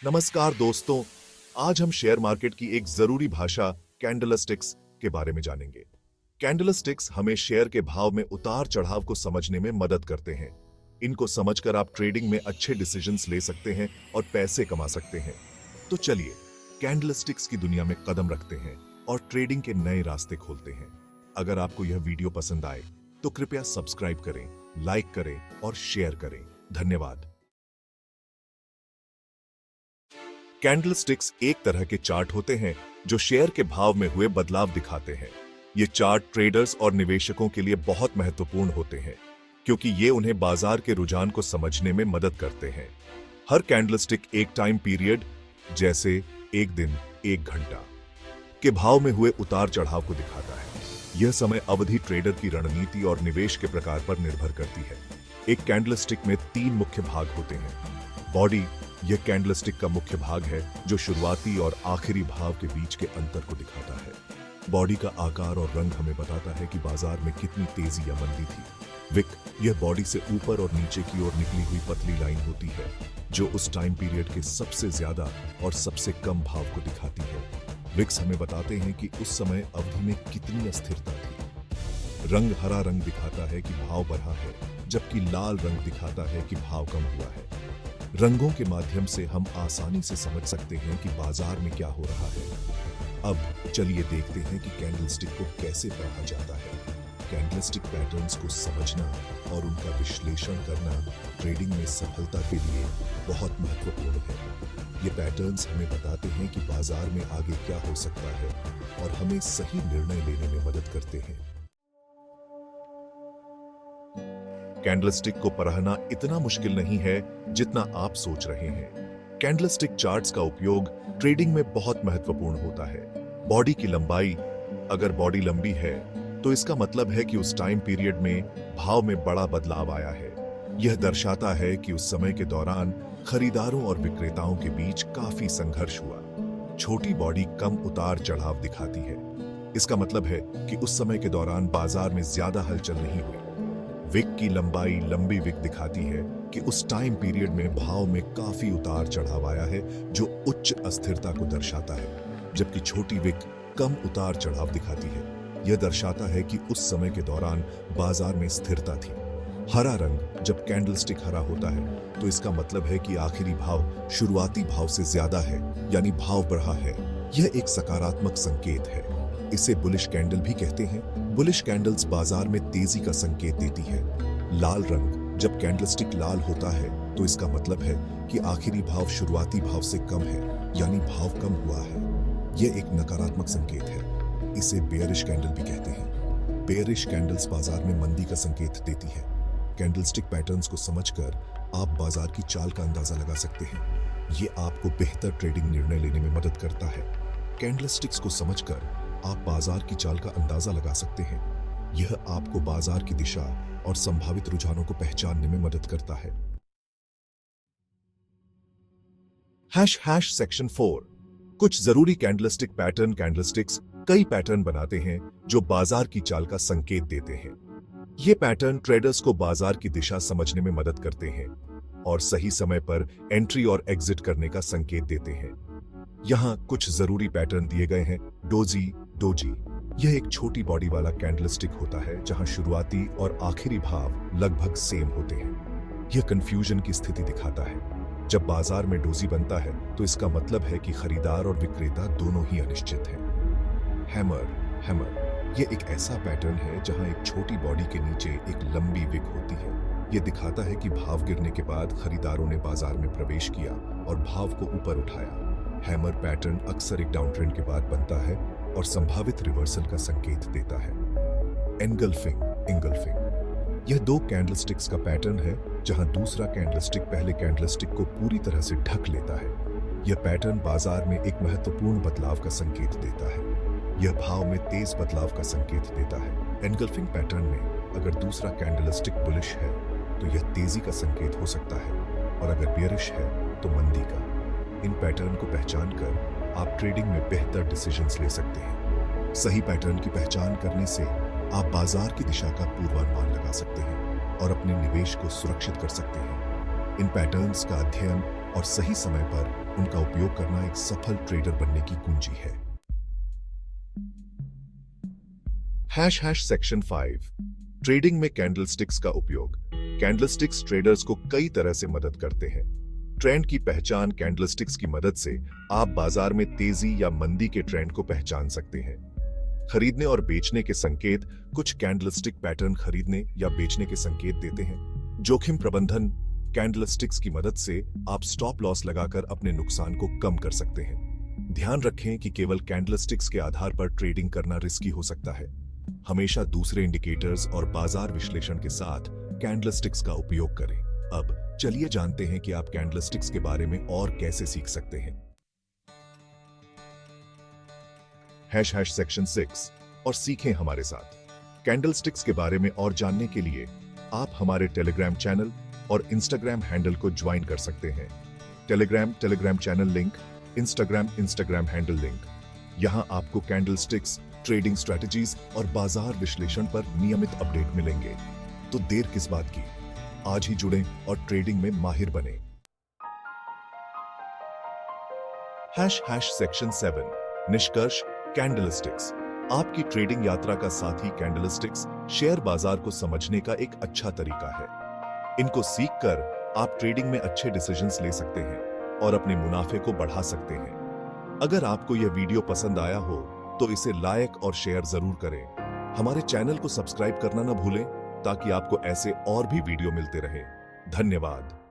नमस्कार दोस्तों, आज हम शेयर मार्केट की एक जरूरी भाषा कैंडलस्टिक्स के बारे में जानेंगे। कैंडलस्टिक्स हमें शेयर के भाव में उतार चढ़ाव को समझने में मदद करते हैं। इनको समझकर आप ट्रेडिंग में अच्छे डिसीजंस ले सकते हैं और पैसे कमा सकते हैं। तो चलिए कैंडलस्टिक्स की दुनिया में कदम रखते हैं और ट्रेडिंग के नए रास्ते खोलते हैं। अगर आपको यह वीडियो पसंद आए तो कृपया सब्सक्राइब करें, लाइक करें और शेयर करें। धन्यवाद। कैंडलस्टिक्स एक तरह के चार्ट होते हैं जो शेयर के भाव में हुए बदलाव दिखाते हैं। ये चार्ट ट्रेडर्स और निवेशकों के लिए बहुत महत्वपूर्ण होते हैं क्योंकि ये उन्हें बाजार के रुझान को समझने में मदद करते हैं। हर कैंडलस्टिक एक टाइम पीरियड, जैसे एक दिन, एक घंटा, के भाव में हुए उतार चढ़ाव को दिखाता है। यह समय अवधि ट्रेडर की रणनीति और निवेश के प्रकार पर निर्भर करती है। एक कैंडलस्टिक में 3 मुख्य भाग होते हैं। बॉडी, यह कैंडलस्टिक का मुख्य भाग है जो शुरुआती और आखिरी भाव के बीच के अंतर को दिखाता है। बॉडी का आकार और रंग हमें बताता है कि बाजार में कितनी तेजी या मंदी थी। विक, यह बॉडी से ऊपर और नीचे की ओर निकली हुई पतली लाइन होती है जो उस टाइम पीरियड के सबसे ज्यादा और सबसे कम भाव को दिखाती है। विक्स हमें बताते हैं कि उस समय अवधि में कितनी अस्थिरता थी। रंग हरा रंग दिखाता है कि भाव बढ़ा है, जबकि लाल रंग दिखाता है कि भाव कम हुआ है। रंगों के माध्यम से हम आसानी से समझ सकते हैं कि बाजार में क्या हो रहा है। अब चलिए देखते हैं कि कैंडलस्टिक को कैसे पढ़ा जाता है। कैंडलस्टिक पैटर्न्स को समझना और उनका विश्लेषण करना ट्रेडिंग में सफलता के लिए बहुत महत्वपूर्ण है। ये पैटर्न्स हमें बताते हैं कि बाजार में आगे क्या हो सकता है और हमें सही निर्णय लेने में मदद करते हैं। कैंडलस्टिक को पढ़ना इतना मुश्किल नहीं है जितना आप सोच रहे हैं। कैंडलस्टिक चार्ट्स का उपयोग ट्रेडिंग में बहुत महत्वपूर्ण होता है। बॉडी की लंबाई, अगर बॉडी लंबी है तो इसका मतलब है कि उस टाइम पीरियड में भाव में बड़ा बदलाव आया है। यह दर्शाता है कि उस समय के दौरान खरीदारों और विक्रेताओं के बीच काफी संघर्ष हुआ। छोटी बॉडी कम उतार चढ़ाव दिखाती है। इसका मतलब है कि उस समय के दौरान बाजार में ज्यादा हलचल नहीं हुई। विक की लंबाई, लंबी विक दिखाती है कि उस टाइम पीरियड में भाव में काफी उतार चढ़ाव आया है जो उच्च अस्थिरता को दर्शाता है, जबकि छोटी विक कम उतार चढ़ाव दिखाती है। यह दर्शाता है कि उस समय के दौरान बाजार में स्थिरता थी। हरा रंग, जब कैंडलस्टिक हरा होता है तो इसका मतलब है कि आखिरी भाव शुरुआती भाव से ज्यादा है, यानी भाव बढ़ा है। यह एक सकारात्मक संकेत है। इसे बुलिश कैंडल भी कहते हैं। बुलिश कैंडल्स बाजार में तेजी का संकेत देती है। लाल रंग, जब कैंडलस्टिक लाल होता है तो इसका मतलब है कि आखिरी भाव शुरुआती भाव से कम है, यानी भाव कम हुआ है। यह एक नकारात्मक संकेत है। इसे बेयरिश कैंडल भी कहते हैं। बेयरिश कैंडल्स बाजार में मंदी का संकेत देती है। कैंडलस्टिक पैटर्न्स को समझकर आप बाजार की चाल का अंदाजा लगा सकते हैं। यह आपको बेहतर ट्रेडिंग निर्णय लेने में मदद करता है। कैंडलस्टिक्स को समझकर आप बाजार की चाल का अंदाजा लगा सकते हैं। यह आपको बाजार की दिशा और संभावित रुझानों को पहचानने में मदद करता है। सेक्शन 4। कुछ जरूरी कैंडलस्टिक पैटर्न। कैंडलस्टिक्स कई पैटर्न बनाते हैं जो बाजार की चाल का संकेत देते हैं। ये पैटर्न ट्रेडर्स को बाजार की दिशा समझने में मदद करते हैं और सही समय पर एंट्री और एग्जिट करने का संकेत देते हैं। यहाँ कुछ जरूरी पैटर्न दिए गए हैं। डोजी, यह एक छोटी बॉडी वाला कैंडलस्टिक होता है जहां शुरुआती और आखिरी भाव लगभग सेम होते हैं। यह कंफ्यूजन की स्थिति दिखाता है। जब बाजार में डोजी बनता है तो इसका मतलब है कि खरीदार और विक्रेता दोनों ही अनिश्चित हैं। हैमर, यह एक ऐसा पैटर्न है जहां एक छोटी बॉडी के नीचे एक लंबी विक होती है। यह दिखाता है कि भाव गिरने के बाद खरीदारों ने बाजार में प्रवेश किया और भाव को ऊपर उठाया। हैमर पैटर्न अक्सर एक डाउन ट्रेंड के बाद बनता है और संभावित रिवर्सल का संकेत देता है। इंगल्फिंग, यह 2 कैंडलस्टिक्स का पैटर्न है जहां दूसरा कैंडलस्टिक पहले कैंडलस्टिक को पूरी तरह से ढक लेता है। यह पैटर्न बाजार में एक महत्वपूर्ण बदलाव का संकेत देता है। यह भाव में तेज बदलाव का संकेत देता है। एनगल्फिंग पैटर्न में अगर दूसरा कैंडलस्टिक बुलिश है तो यह तेजी का संकेत हो सकता है और अगर बेयरिश है तो मंदी का। इन पैटर्न को पहचानकर आप ट्रेडिंग में बेहतर डिसीजंस ले सकते हैं। सही पैटर्न की पहचान करने से आप बाजार की दिशा का पूर्वानुमान लगा सकते हैं और अपने निवेश को सुरक्षित कर सकते हैं। इन पैटर्न्स का अध्ययन और सही समय पर उनका उपयोग करना एक सफल ट्रेडर बनने की कुंजी है। सेक्शन 5 ट्रेडिंग में कैंडलस्टिक्स का उपयोग। कैंडलस्टिक्स ट्रेडर्स को कई तरह से मदद करते हैं। ट्रेंड की पहचान कैंडलस्टिक्स की मदद से आप बाजार में तेजी या मंदी के ट्रेंड को पहचान सकते हैं। खरीदने और बेचने के संकेत। कुछ कैंडलस्टिक पैटर्न खरीदने या बेचने के संकेत देते हैं। जोखिम प्रबंधन। कैंडलस्टिक्स की मदद से आप स्टॉप लॉस लगाकर अपने नुकसान को कम कर सकते हैं। ध्यान रखें कि केवल कैंडलस्टिक्स के आधार पर ट्रेडिंग करना रिस्की हो सकता है। हमेशा दूसरे इंडिकेटर्स और बाजार विश्लेषण के साथ कैंडलस्टिक्स का उपयोग करें। अब चलिए जानते हैं कि आप कैंडलस्टिक्स के बारे में और कैसे सीख सकते हैं। सेक्शन 6 और सीखें हमारे साथ। कैंडलस्टिक्स के बारे में और जानने के लिए आप हमारे टेलीग्राम चैनल और इंस्टाग्राम हैंडल को ज्वाइन कर सकते हैं। Telegram channel link, Instagram handle link. यहां आपको कैंडलस्टिक्स, ट्रेडिंग स्ट्रेटजीज और बाजार विश्लेषण पर नियमित अपडेट मिलेंगे। तो देर किस बात की, आज ही जुड़ें और ट्रेडिंग में माहिर बने। सेक्शन 7 निष्कर्ष। कैंडलस्टिक्स आपकी ट्रेडिंग यात्रा का साथी। कैंडलस्टिक्स शेयर बाजार को समझने का एक अच्छा तरीका है। इनको सीखकर आप ट्रेडिंग में अच्छे डिसीजंस ले सकते हैं और अपने मुनाफे को बढ़ा सकते हैं। अगर आपको यह वीडियो पसंद आया हो तो इसे लाइक और शेयर जरूर करें। हमारे चैनल को सब्सक्राइब करना न भूलें ताकि आपको ऐसे और भी वीडियो मिलते रहे। धन्यवाद।